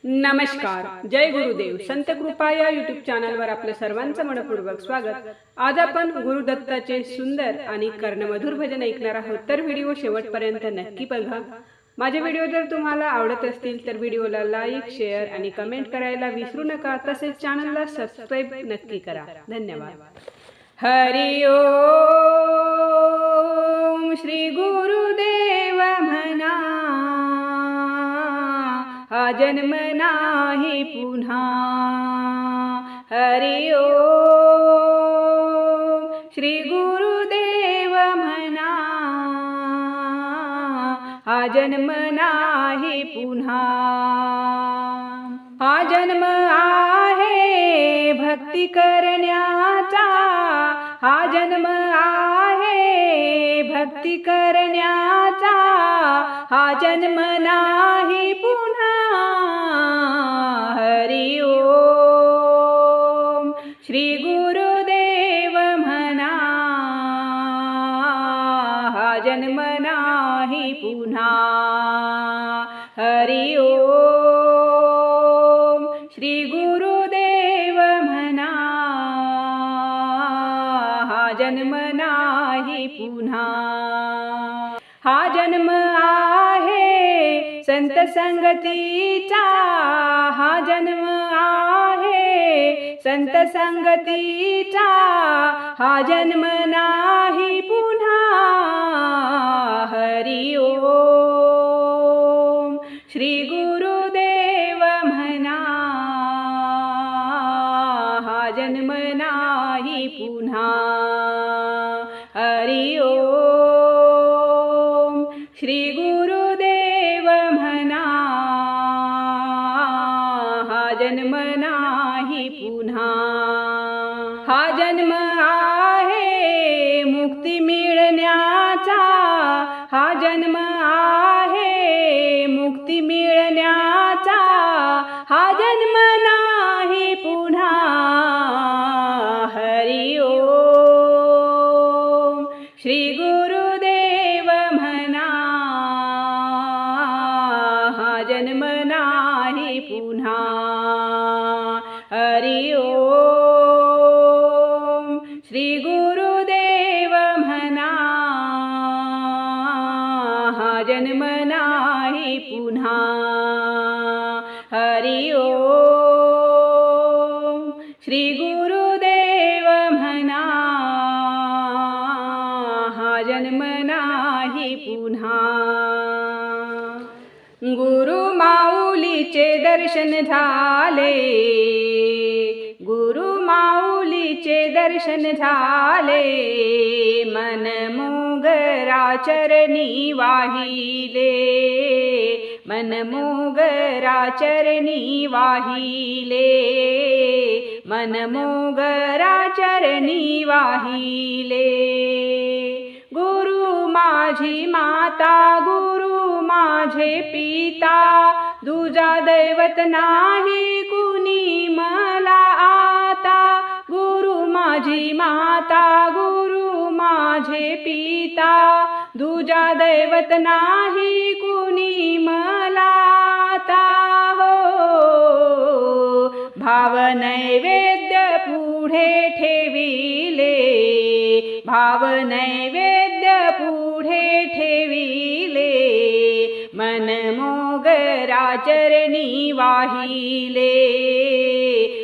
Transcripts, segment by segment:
नमस्कार, जय गुरुदेव. संत कृपा या यूट्यूब चॅनलवर आपलं सर्वांचं मनपूर्वक स्वागत. आज आपण गुरुदत्ताचे सुंदर आणि कर्णमधुर भजन ऐकणार आहोत, तर व्हिडिओ शेवटपर्यंत नक्की बघा. माझे व्हिडिओ जर तुम्हाला आवडत असतील तर व्हिडिओला लाईक, शेअर आणि कमेंट करायला विसरू नका. तसेच चॅनलला सबस्क्राईब नक्की करा. धन्यवाद. हरि ओम. श्री गुरुदेव म्हणा, हा जन्म नाही पुन्हा. हरि ओम. श्री गुरुदेव म्हणा, हा जन्म नाही पुन्हा. हा जन्म आहे भक्ती करण्याचा, हा जन्म आहे भक्ती करण्याचा, हा जन्म नाही पुन्हा. हरि ओम. श्री गुरुदेव म्हणा, हा जन्म नाही पुन्हा. हरि ओम. श्री गुरुदेव म्हणा, हा जन्म नाही पुन्हा. हा जन्म आहे संत संगतीचा, हा जन्म आहे संत संगतीचा, हा जन्म नाही पुन्हा. हरि ओम. श्री गुरुदेव म्हणा, हा जन्म नाही पुन्हा. हरि ओम. श्री गुरुदेव म्हणा, हा जन्म नाही पुन्हा. हा जन्म आहे मुक्ती मिळण्याचा, हा जन्म आहे मुक्ती मिळण्याचा, हा जन्म नाही पुन्हा. हरि ओम. श्री गुरुदेव म्हणा, हा जन्म नाही पुन्हा. हरि ओम. श्री गुरुदेव म्हणा, हा जन्म नाही पुन्हा. हरि ओम. श्री गुरुदेव म्हणा, हा जन्म नाही पुन्हा. गुरु माऊलीचे दर्शन झाले, गुरु माऊलीचे दर्शन झाले, मन मोगरा चरणी वाहिले, मन मोगरा चरणी वाहिले, मन मोगरा चरणी वाहिले. गुरु माझी माता, गुरु माझे पिता, दुजा दैवत नाही कुणी मला आता. गुरु माझी माता, गुरु माझे पिता, दुजा दैवत नाही कुणी मला आता. हो, भाव नैवेद्य पुढे ठेविले, भाव नैवेद्य पुढे ठेविले, मन मोगरा चरणी वाहिले,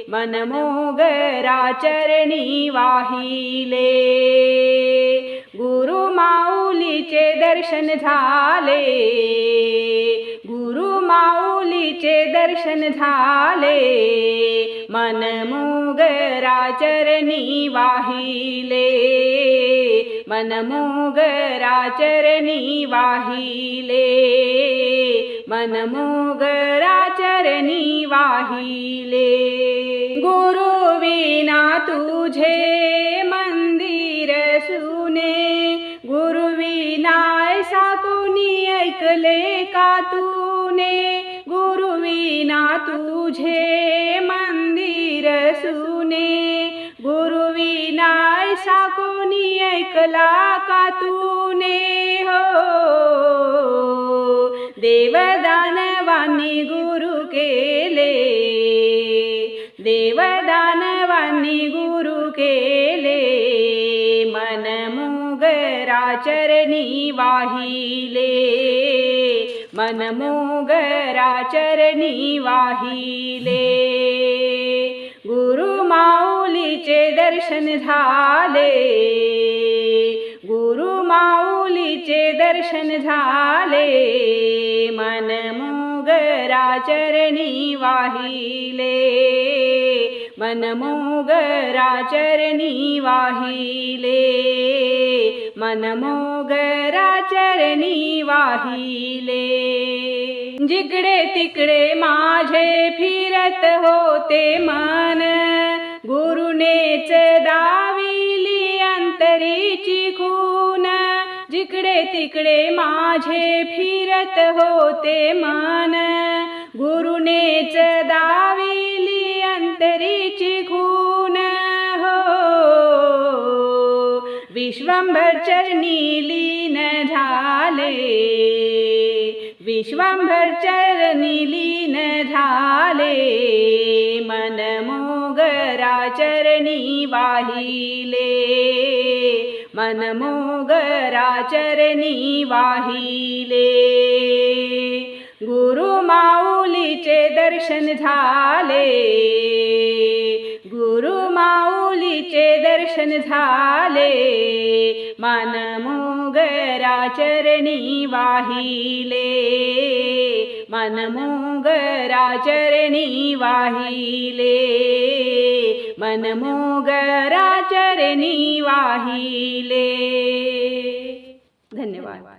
मन मोगरा चरणी वाहिले. गुरु माऊलीचे दर्शन झाले, गुरु माऊलीचे दर्शन झाले, मन मोगरा चरणी वाहिले, मन मोगरा चरणी वाहिले, मन मोगरा चरणी वाहिले. गुरु विना तुझे मंदिर सुने, गुरु विना ऐसा कोणी ऐकले का तूने. गुरु विना तुझे मंदिर सुने, गुरु विना ऐसा कोणी ऐकला का तूने. हो, देवदानवानी गुरु केले, देवदानवांनी गुरु केले, मन मोगरा चरणी वाहिले, मन मोगरा चरणी वाहिले. गुरु माऊलीचे दर्शन झाले, गुरु माऊलीचे दर्शन झाले, मन मोगरा चरणी वाहिले, मन मोगरा चरणी वाहिले, मन मोगरा चरणी वाहिले. जिकडे तिकडे माझे फिरत होते मन, गुरुनेच दाविली अंतरीची खून. जिकडे तिकडे माझे फिरत होते मन, गुरुनेच दाविली अंतरीची खून. हो विश्वंभर चरणी लीन झाले, विश्वंभर चरणी लीन झाले, मन मोगरा चरणी वाहिले, मन मोगरा चरणी वाहिले. गुरु माऊलीचे दर्शन झाले, गुरु माऊलीचे दर्शन झाले, मन मोगरा चरणी वाहिले, मन मोगरा चरणी वाहिले, मन मोगरा चरणी वाहिले. धन्यवाद.